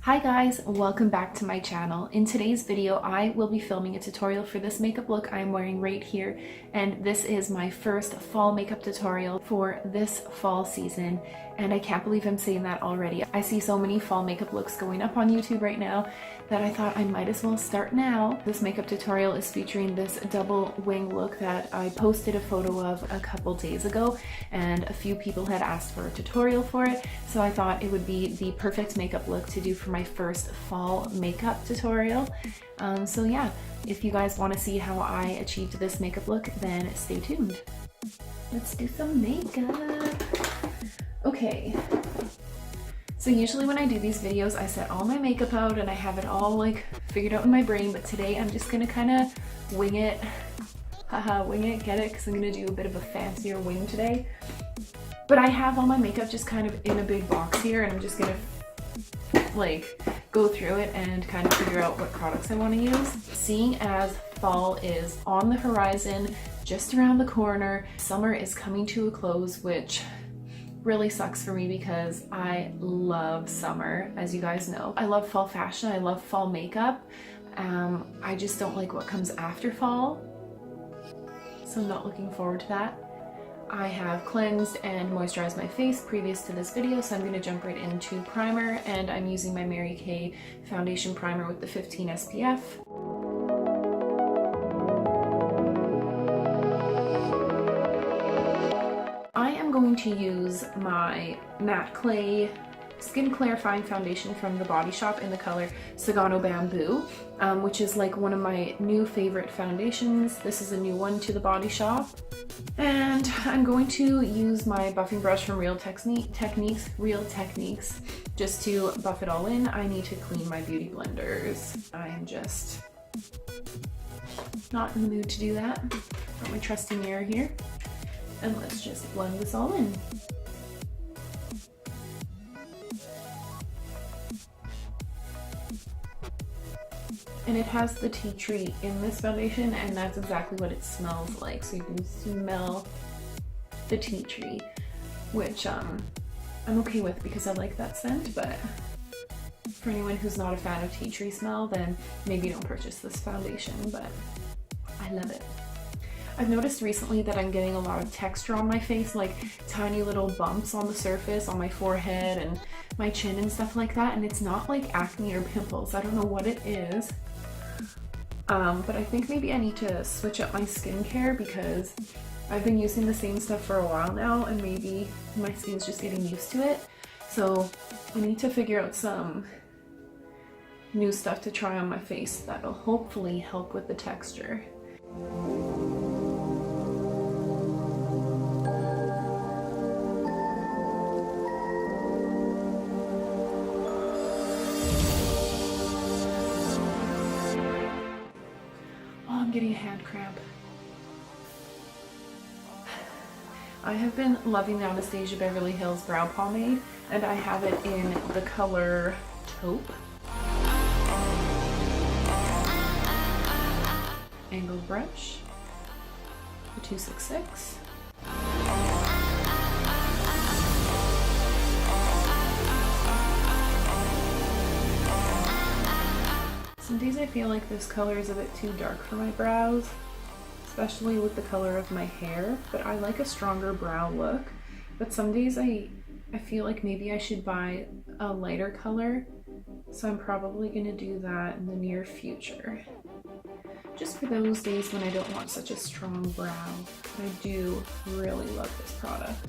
Hi guys, welcome back to my channel. In today's video, I will be filming a tutorial for this makeup look I'm wearing right here, and this is my first fall makeup tutorial for this fall season, and I can't believe I'm saying that already. I see so many fall makeup looks going up on YouTube right now that I thought I might as well start now. This makeup tutorial is featuring this double wing look that I posted a photo of a couple days ago, and a few people had asked for a tutorial for it, so I thought it would be the perfect makeup look to do for my first fall makeup tutorial. So yeah, if you guys want to see how I achieved this makeup look, then stay tuned. Let's do some makeup. Okay. So usually when I do these videos, I set all my makeup out and I have it all like figured out in my brain, but today I'm just gonna kind of wing it. Haha, wing it, get it? Because I'm gonna do a bit of a fancier wing today. But I have all my makeup just kind of in a big box here, and I'm just gonna like go through it and kind of figure out what products I want to use. Seeing as fall is on the horizon, just around the corner, summer is coming to a close, which really sucks for me because I love summer, as you guys know. I love fall fashion, I love fall makeup. I just don't like what comes after fall, so I'm not looking forward to that. I have cleansed and moisturized my face previous to this video, so I'm going to jump right into primer, and I'm using my Mary Kay foundation primer with the 15 SPF. I am going to use my Matte Clay Skin Clarifying Foundation from The Body Shop in the color Sagano Bamboo, which is like one of my new favorite foundations. This is a new one to The Body Shop. And I'm going to use my buffing brush from Real Techniques just to buff it all in. I need to clean my beauty blenders. I am just not in the mood to do that. Got my trusty mirror here. And let's just blend this all in. And it has the tea tree in this foundation, and that's exactly what it smells like. So you can smell the tea tree, which I'm okay with because I like that scent, but for anyone who's not a fan of tea tree smell, then maybe don't purchase this foundation, but I love it. I've noticed recently that I'm getting a lot of texture on my face, like tiny little bumps on the surface, on my forehead and my chin and stuff like that, and it's not like acne or pimples. I don't know what it is. But I think maybe I need to switch up my skincare because I've been using the same stuff for a while now, and maybe my skin's just getting used to it. So I need to figure out some new stuff to try on my face that'll hopefully help with the texture. Getting a hand cramp. I have been loving the Anastasia Beverly Hills Brow Pomade, and I have it in the color Taupe. Angled brush, the 266. Some days I feel like this color is a bit too dark for my brows, especially with the color of my hair, but I like a stronger brow look. But some days I feel like maybe I should buy a lighter color, so I'm probably going to do that in the near future. Just for those days when I don't want such a strong brow. But I do really love this product.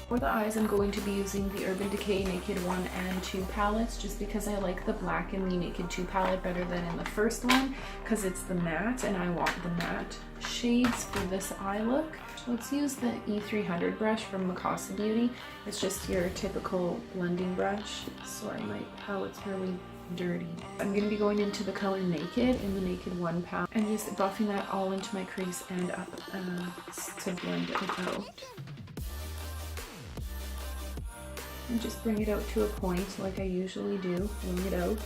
For the eyes, I'm going to be using the Urban Decay Naked 1 and 2 palettes, just because I like the black in the Naked 2 palette better than in the first one, because it's the matte and I want the matte shades for this eye look. So let's use the E300 brush from Xoxo Beauty. It's just your typical blending brush. Sorry, my palette's really dirty. I'm going to be going into the color Naked in the Naked 1 palette and just buffing that all into my crease and up to blend it out. And just bring it out to a point like I usually do, bring it out.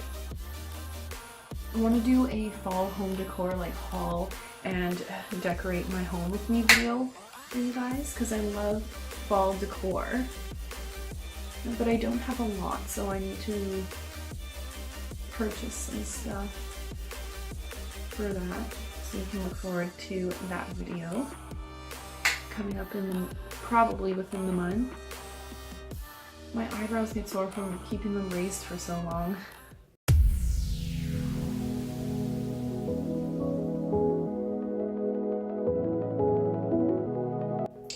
I want to do a fall home decor like haul and decorate my home with me video for you guys, because I love fall decor. But I don't have a lot, so I need to purchase some stuff for that. So you can look forward to that video coming up in probably within the month. My eyebrows get sore from keeping them raised for so long.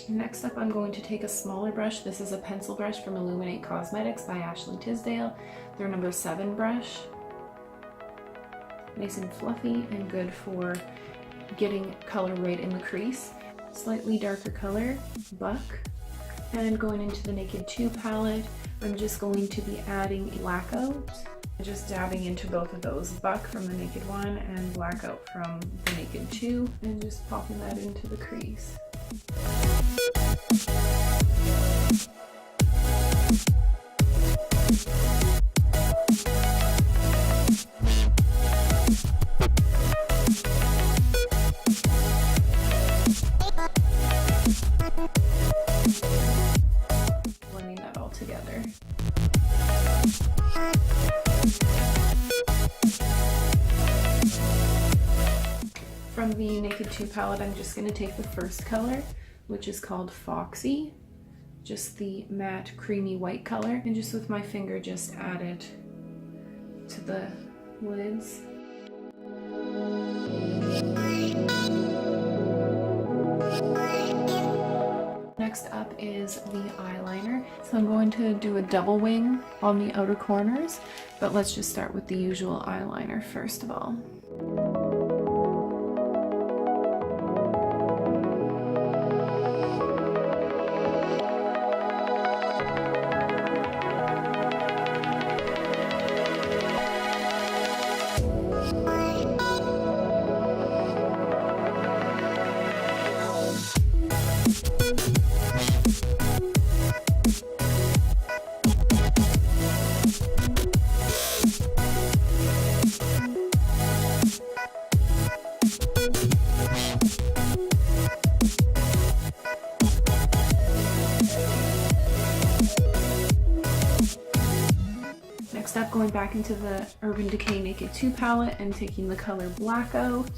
Next up, I'm going to take a smaller brush. This is a pencil brush from Illuminate Cosmetics by Ashley Tisdale. Their number 7 brush. Nice and fluffy and good for getting color right in the crease. Slightly darker color, Buck. And going into the Naked 2 palette, I'm just going to be adding Blackout. Just dabbing into both of those, Buck from the Naked 1 and Blackout from the Naked 2, and just popping that into the crease. Blending that all together. From the Naked 2 palette, I'm just going to take the first color, which is called Foxy, just the matte creamy white color, and just with my finger just add it to the lids. Next up is the eyeliner. So I'm going to do a double wing on the outer corners, but let's just start with the usual eyeliner first of all. Next up, going back into the Urban Decay Naked 2 palette and taking the color Blackout,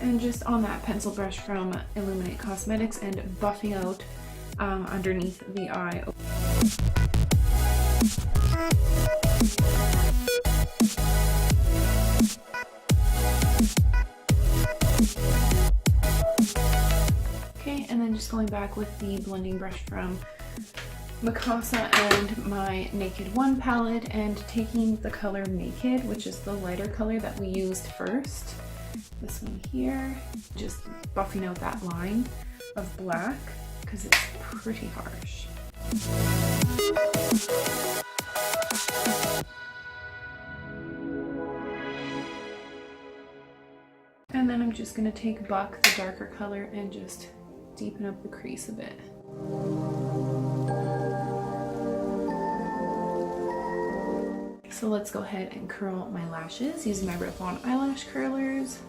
and just on that pencil brush from Illuminate Cosmetics and buffing out underneath the eye. Okay, and then just going back with the blending brush from Xoxo and my Naked 1 palette and taking the color Naked, which is the lighter color that we used first, this one here, just buffing out that line of black because it's pretty harsh. And then I'm just going to take Buck, the darker color, and just deepen up the crease a bit. So let's go ahead and curl my lashes using my Revlon eyelash curlers.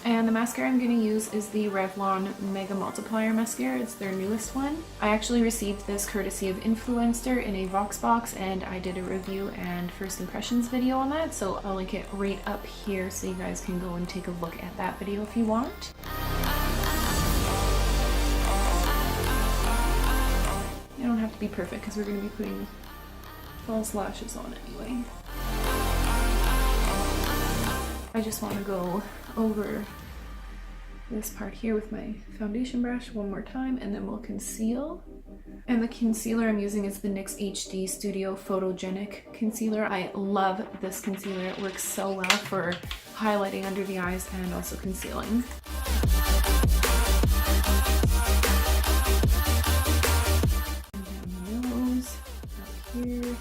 And the mascara I'm going to use is the Revlon Mega Multiplier Mascara. It's their newest one. I actually received this courtesy of Influencer in a Voxbox, and I did a review and first impressions video on that, so I'll link it right up here so you guys can go and take a look at that video if you want. You don't have to be perfect because we're going to be putting false lashes on anyway. I just want to go over this part here with my foundation brush one more time, and then we'll conceal. And the concealer I'm using is the NYX HD Studio Photogenic Concealer. I love this concealer. It works so well for highlighting under the eyes and also concealing. And down the nose, up here.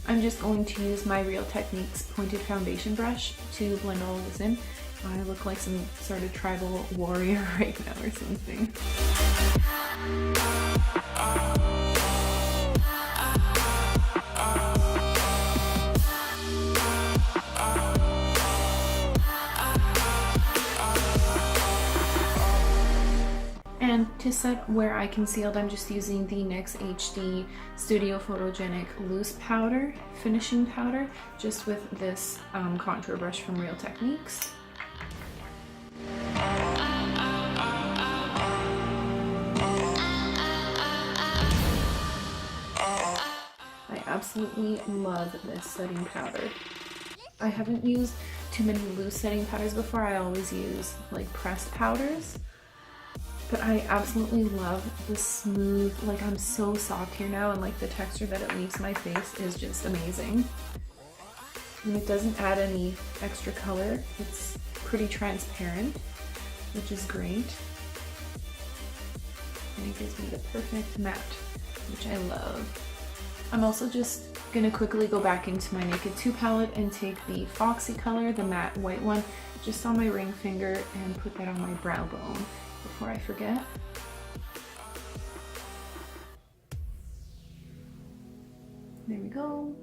I'm just going to use my Real Techniques pointed foundation brush to blend all of this in. I look like some sort of tribal warrior right now or something. And to set where I concealed, I'm just using the NYX HD Studio Photogenic Loose Powder, Finishing Powder, just with this contour brush from Real Techniques. I absolutely love this setting powder. I haven't used too many loose setting powders before. I always use like pressed powders. But I absolutely love the smooth, like I'm so soft here now, and like the texture that it leaves my face is just amazing. And it doesn't add any extra color. It's pretty transparent, which is great. And it gives me the perfect matte, which I love. I'm also just gonna quickly go back into my Naked 2 palette and take the Foxy color, the matte white one, just on my ring finger and put that on my brow bone before I forget. There we go.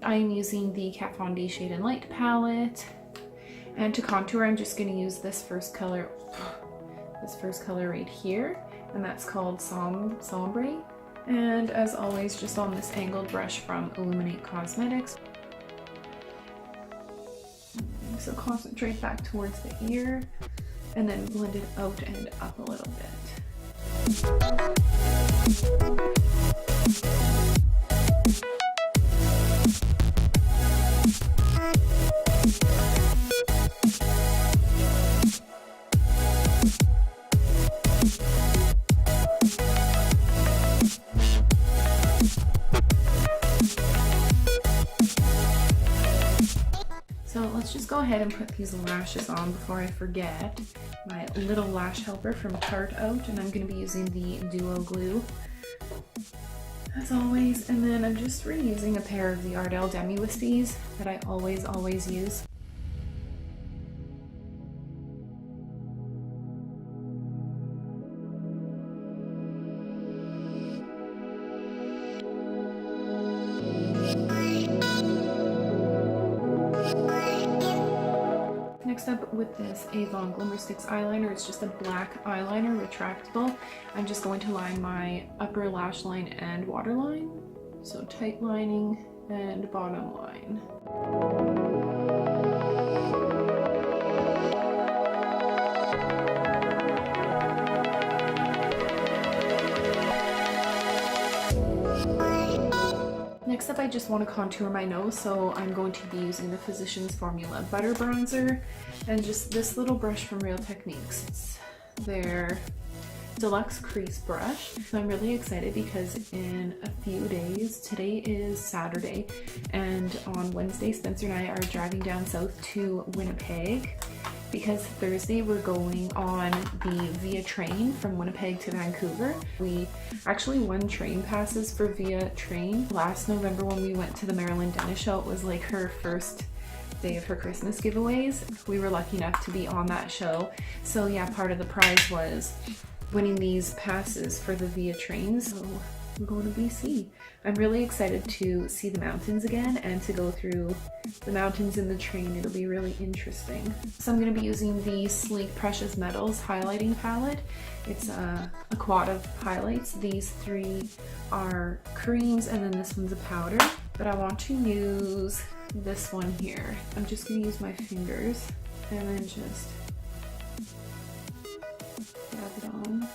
I'm using the Kat Von D Shade and Light palette. And to contour, I'm just gonna use this first color right here, and that's called Sombre. And as always, just on this angled brush from Illuminate Cosmetics. So concentrate back towards the ear, and then blend it out and up a little bit. So let's just go ahead and put these lashes on before I forget. My little lash helper from Tarte out, and I'm going to be using the Duo Glue as always. And then I'm just reusing a pair of the Ardell Demi Wispies that I always use. Next up with this Avon Glimmer Sticks eyeliner, it's just a black eyeliner, retractable. I'm just going to line my upper lash line and waterline. So tight lining and bottom line. Next up, I just want to contour my nose, so I'm going to be using the Physicians Formula Butter Bronzer and just this little brush from Real Techniques. It's their deluxe crease brush. So I'm really excited because in a few days, today is Saturday, and on Wednesday, Spencer and I are driving down south to Winnipeg because Thursday we're going on the Via train from Winnipeg to Vancouver. We actually won train passes for Via train last November when we went to the Marilyn Dennis show. It was like her first day of her Christmas giveaways. We were lucky enough to be on that show. So yeah, part of the prize was winning these passes for the Via train. So we're going to BC. I'm really excited to see the mountains again and to go through the mountains in the train. It'll be really interesting. So I'm going to be using the Sleek Precious Metals highlighting palette. It's a quad of highlights. These three are creams and then this one's a powder. But I want to use this one here. I'm just going to use my fingers and then just dab it on.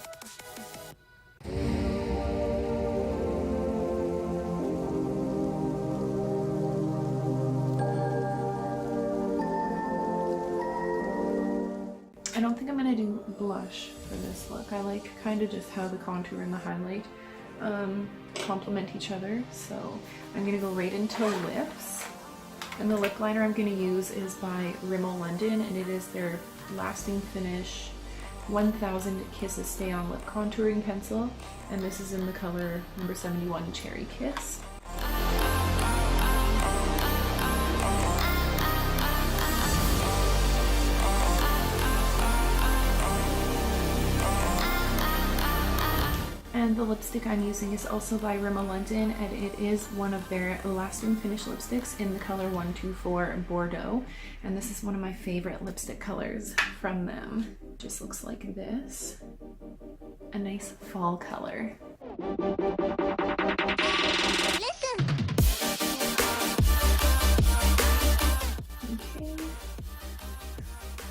think I'm gonna do blush for this look. I like kind of just how the contour and the highlight complement each other. So I'm gonna go right into lips. And the lip liner I'm gonna use is by Rimmel London, and it is their Lasting Finish 1000 Kisses Stay On Lip Contouring Pencil. And this is in the color number 71 Cherry Kiss. And the lipstick I'm using is also by Rimmel London, and it is one of their Lasting Finish lipsticks in the color 124 Bordeaux. And this is one of my favorite lipstick colors from them. It just looks like this. A nice fall color. Okay.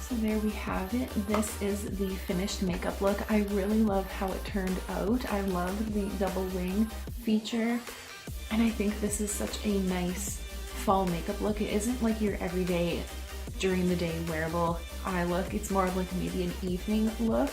So there we have it. This is the finished makeup look. I really love how it turned out. I love the double wing feature, and I think this is such a nice fall makeup look. It isn't like your everyday during the day wearable eye look. It's more of like maybe an evening look.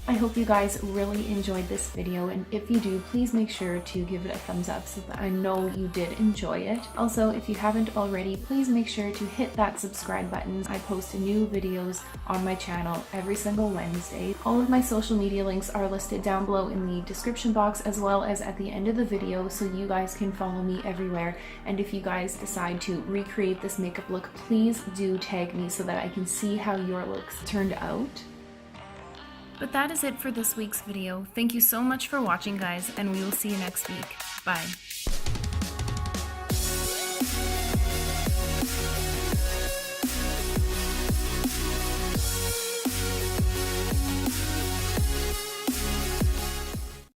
I hope you guys really enjoyed this video, and if you do, please make sure to give it a thumbs up so that I know you did enjoy it. Also, if you haven't already, please make sure to hit that subscribe button. I post new videos on my channel every single Wednesday. All of my social media links are listed down below in the description box as well as at the end of the video, so you guys can follow me everywhere. And if you guys decide to recreate this makeup look, please do tag me so that I can see how your looks turned out. But that is it for this week's video. Thank you so much for watching, guys, and we will see you next week. Bye.